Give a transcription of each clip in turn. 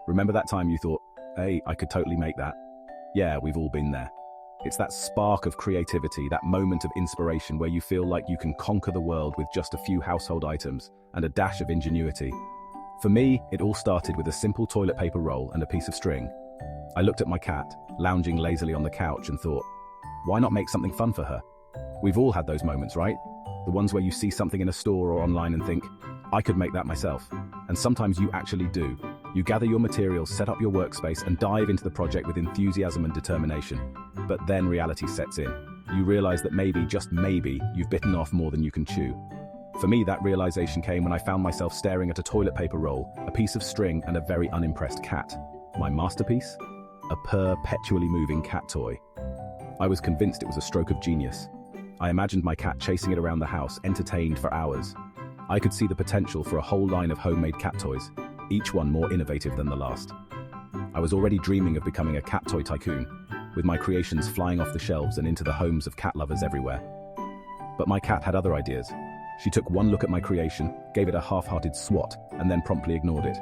Remember that time you thought, hey, I could totally make that? Yeah, we've all been there. It's that spark of creativity, that moment of inspiration where you feel like you can conquer the world with just a few household items and a dash of ingenuity. For me, it all started with a simple toilet paper roll and a piece of string. I looked at my cat, lounging lazily on the couch, and thought, why not make something fun for her? We've all had those moments, right? The ones where you see something in a store or online and think, I could make that myself. And sometimes you actually do. You gather your materials, set up your workspace, and dive into the project with enthusiasm and determination. But then reality sets in. You realize that maybe, just maybe, you've bitten off more than you can chew. For me, that realization came when I found myself staring at a toilet paper roll, a piece of string, and a very unimpressed cat. My masterpiece? A perpetually moving cat toy. I was convinced it was a stroke of genius. I imagined my cat chasing it around the house, entertained for hours. I could see the potential for a whole line of homemade cat toys, each one more innovative than the last. I was already dreaming of becoming a cat toy tycoon, with my creations flying off the shelves and into the homes of cat lovers everywhere. But my cat had other ideas. She took one look at my creation, gave it a half-hearted swat, and then promptly ignored it.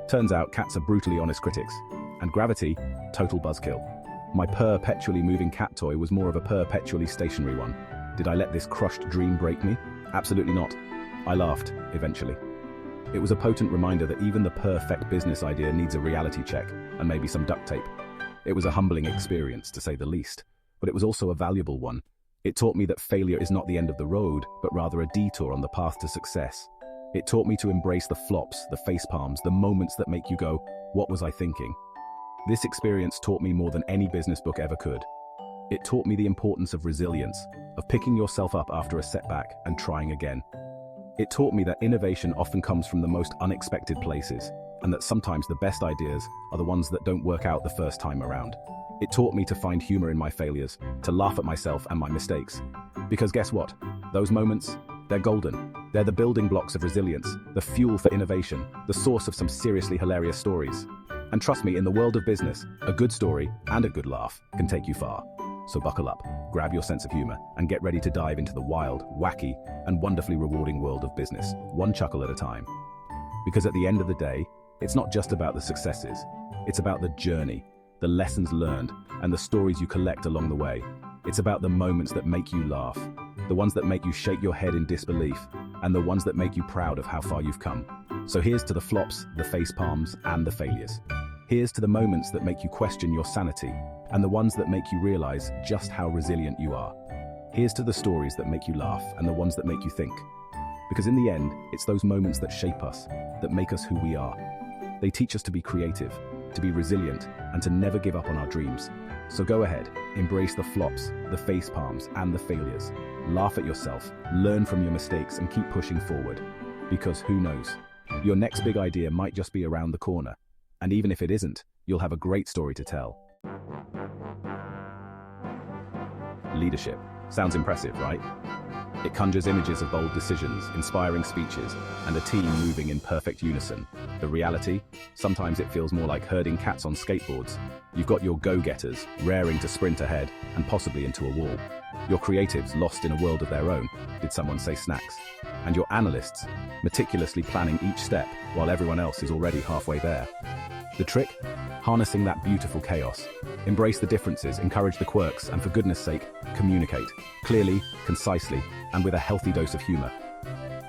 Turns out cats are brutally honest critics. And gravity, total buzzkill. My perpetually moving cat toy was more of a perpetually stationary one. Did I let this crushed dream break me? Absolutely not. I laughed, eventually. It was a potent reminder that even the perfect business idea needs a reality check, and maybe some duct tape. It was a humbling experience, to say the least, but it was also a valuable one. It taught me that failure is not the end of the road, but rather a detour on the path to success. It taught me to embrace the flops, the facepalms, the moments that make you go, what was I thinking? This experience taught me more than any business book ever could. It taught me the importance of resilience, of picking yourself up after a setback and trying again. It taught me that innovation often comes from the most unexpected places, and that sometimes the best ideas are the ones that don't work out the first time around. It taught me to find humor in my failures, to laugh at myself and my mistakes. Because guess what? Those moments, they're golden. They're the building blocks of resilience, the fuel for innovation, the source of some seriously hilarious stories. And trust me, in the world of business, a good story and a good laugh can take you far. So buckle up, grab your sense of humor, and get ready to dive into the wild, wacky, and wonderfully rewarding world of business, one chuckle at a time. Because at the end of the day, it's not just about the successes, it's about the journey, the lessons learned, and the stories you collect along the way. It's about the moments that make you laugh, the ones that make you shake your head in disbelief, and the ones that make you proud of how far you've come. So here's to the flops, the facepalms, and the failures. Here's to the moments that make you question your sanity, and the ones that make you realize just how resilient you are. Here's to the stories that make you laugh, and the ones that make you think. Because in the end, it's those moments that shape us, that make us who we are. They teach us to be creative, to be resilient, and to never give up on our dreams. So go ahead, embrace the flops, the facepalms, and the failures. Laugh at yourself, learn from your mistakes, and keep pushing forward. Because who knows? Your next big idea might just be around the corner. And even if it isn't, you'll have a great story to tell. Leadership. Sounds impressive, right? It conjures images of bold decisions, inspiring speeches, and a team moving in perfect unison. The reality? Sometimes it feels more like herding cats on skateboards. You've got your go-getters, raring to sprint ahead, and possibly into a wall. Your creatives lost in a world of their own, did someone say snacks? And your analysts, meticulously planning each step while everyone else is already halfway there. The trick? Harnessing that beautiful chaos. Embrace the differences, encourage the quirks, and for goodness sake, communicate. Clearly, concisely, and with a healthy dose of humor.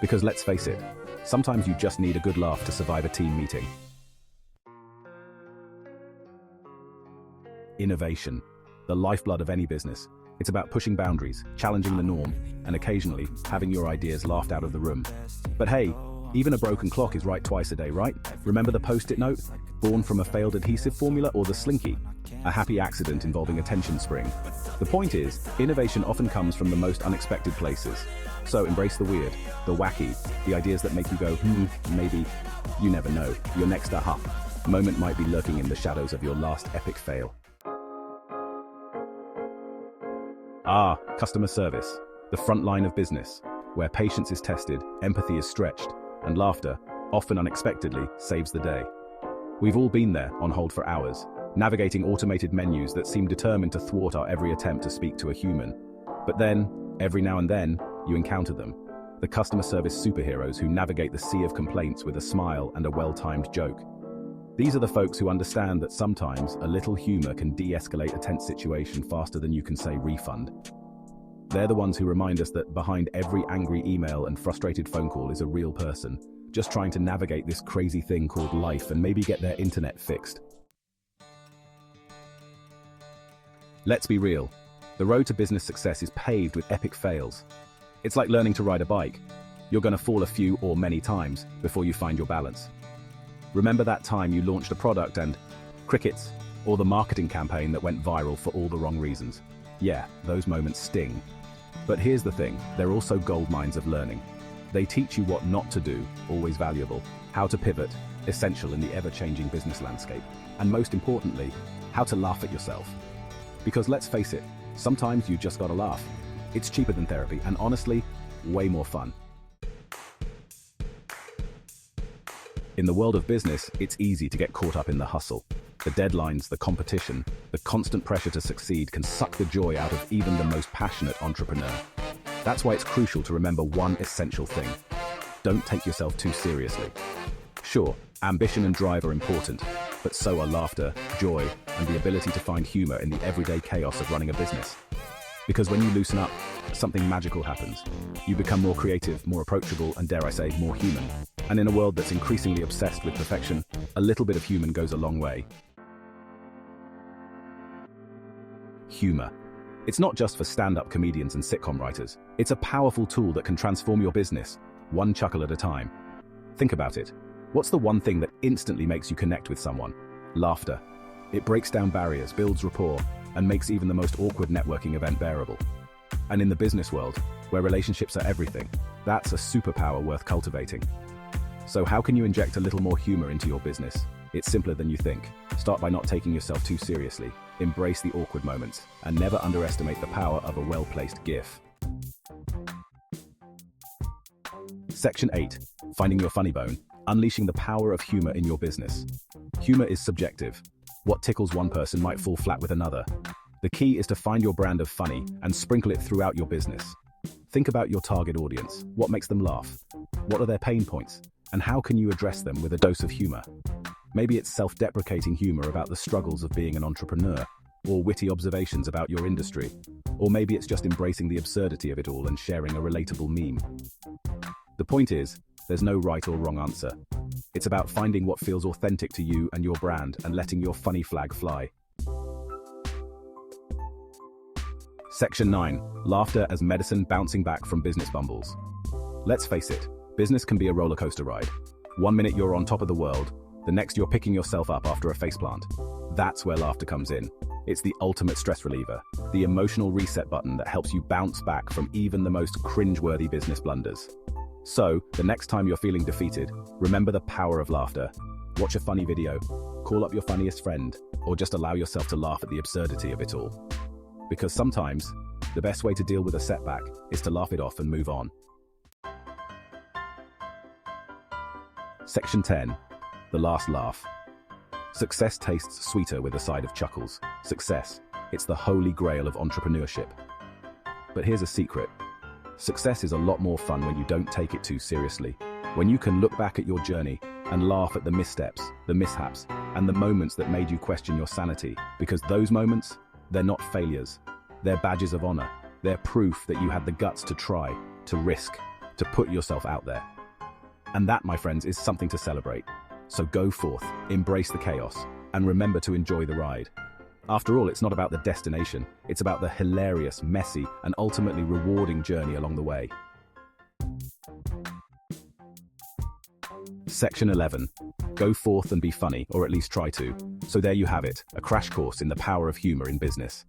Because let's face it, sometimes you just need a good laugh to survive a team meeting. Innovation, the lifeblood of any business. It's about pushing boundaries, challenging the norm, and occasionally having your ideas laughed out of the room. But hey, even a broken clock is right twice a day, right? Remember the post-it note? Born from a failed adhesive formula, or the slinky? A happy accident involving a tension spring. The point is, innovation often comes from the most unexpected places. So embrace the weird, the wacky, the ideas that make you go, maybe. You never know. Your next aha moment might be lurking in the shadows of your last epic fail. Customer service, the front line of business, where patience is tested, empathy is stretched, and laughter, often unexpectedly, saves the day. We've all been there, on hold for hours, navigating automated menus that seem determined to thwart our every attempt to speak to a human. But then, every now and then, you encounter them. the customer service superheroes who navigate the sea of complaints with a smile and a well-timed joke. These are the folks who understand that sometimes a little humor can de-escalate a tense situation faster than you can say refund. They're the ones who remind us that behind every angry email and frustrated phone call is a real person, just trying to navigate this crazy thing called life and maybe get their internet fixed. Let's be real. The road to business success is paved with epic fails. It's like learning to ride a bike. You're going to fall a few or many times before you find your balance. Remember that time you launched a product and crickets, or the marketing campaign that went viral for all the wrong reasons? Yeah, those moments sting. But here's the thing, they're also gold mines of learning. They teach you what not to do, always valuable, how to pivot, essential in the ever-changing business landscape, and most importantly, how to laugh at yourself. Because let's face it, sometimes you just gotta laugh. It's cheaper than therapy, and honestly, way more fun. In the world of business, it's easy to get caught up in the hustle. The deadlines, the competition, the constant pressure to succeed can suck the joy out of even the most passionate entrepreneur. That's why it's crucial to remember one essential thing. Don't take yourself too seriously. Sure, ambition and drive are important, but so are laughter, joy, and the ability to find humor in the everyday chaos of running a business. Because when you loosen up, something magical happens. You become more creative, more approachable, and dare I say, more human. And in a world that's increasingly obsessed with perfection, a little bit of human goes a long way. Humor. It's not just for stand-up comedians and sitcom writers. It's a powerful tool that can transform your business, one chuckle at a time. Think about it. What's the one thing that instantly makes you connect with someone? Laughter. It breaks down barriers, builds rapport, and makes even the most awkward networking event bearable. And in the business world, where relationships are everything, that's a superpower worth cultivating. So how can you inject a little more humor into your business? It's simpler than you think. Start by not taking yourself too seriously. Embrace the awkward moments, and never underestimate the power of a well-placed GIF. Section 8. Finding your funny bone. Unleashing the power of humor in your business. Humor is subjective. What tickles one person might fall flat with another. The key is to find your brand of funny and sprinkle it throughout your business. Think about your target audience. What makes them laugh? What are their pain points? And how can you address them with a dose of humor? Maybe it's self-deprecating humor about the struggles of being an entrepreneur, or witty observations about your industry, or maybe it's just embracing the absurdity of it all and sharing a relatable meme. The point is, there's no right or wrong answer. It's about finding what feels authentic to you and your brand and letting your funny flag fly. Section 9. Laughter as medicine bouncing back from business bumbles. Let's face it, business can be a roller coaster ride. 1 minute you're on top of the world, the next you're picking yourself up after a faceplant. That's where laughter comes in. It's the ultimate stress reliever, the emotional reset button that helps you bounce back from even the most cringe-worthy business blunders. So, the next time you're feeling defeated, remember the power of laughter. Watch a funny video, call up your funniest friend, or just allow yourself to laugh at the absurdity of it all. Because sometimes, the best way to deal with a setback is to laugh it off and move on. Section 10. The last laugh. Success tastes sweeter with a side of chuckles. Success, it's the holy grail of entrepreneurship. But here's a secret. Success is a lot more fun when you don't take it too seriously. When you can look back at your journey and laugh at the missteps, the mishaps, and the moments that made you question your sanity. Because those moments, they're not failures. They're badges of honor. They're proof that you had the guts to try, to risk, to put yourself out there. And that, my friends, is something to celebrate. So go forth, embrace the chaos, and remember to enjoy the ride. After all, it's not about the destination, it's about the hilarious, messy, and ultimately rewarding journey along the way. Section 11. Go forth and be funny, or at least try to. So there you have it, a crash course in the power of humor in business.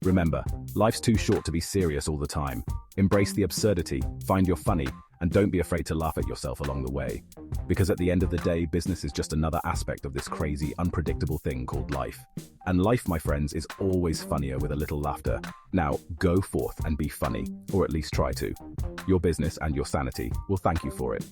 Remember, life's too short to be serious all the time. Embrace the absurdity, find your funny, and don't be afraid to laugh at yourself along the way. Because at the end of the day, business is just another aspect of this crazy, unpredictable thing called life. And life, my friends, is always funnier with a little laughter. Now, go forth and be funny, or at least try to. Your business and your sanity will thank you for it.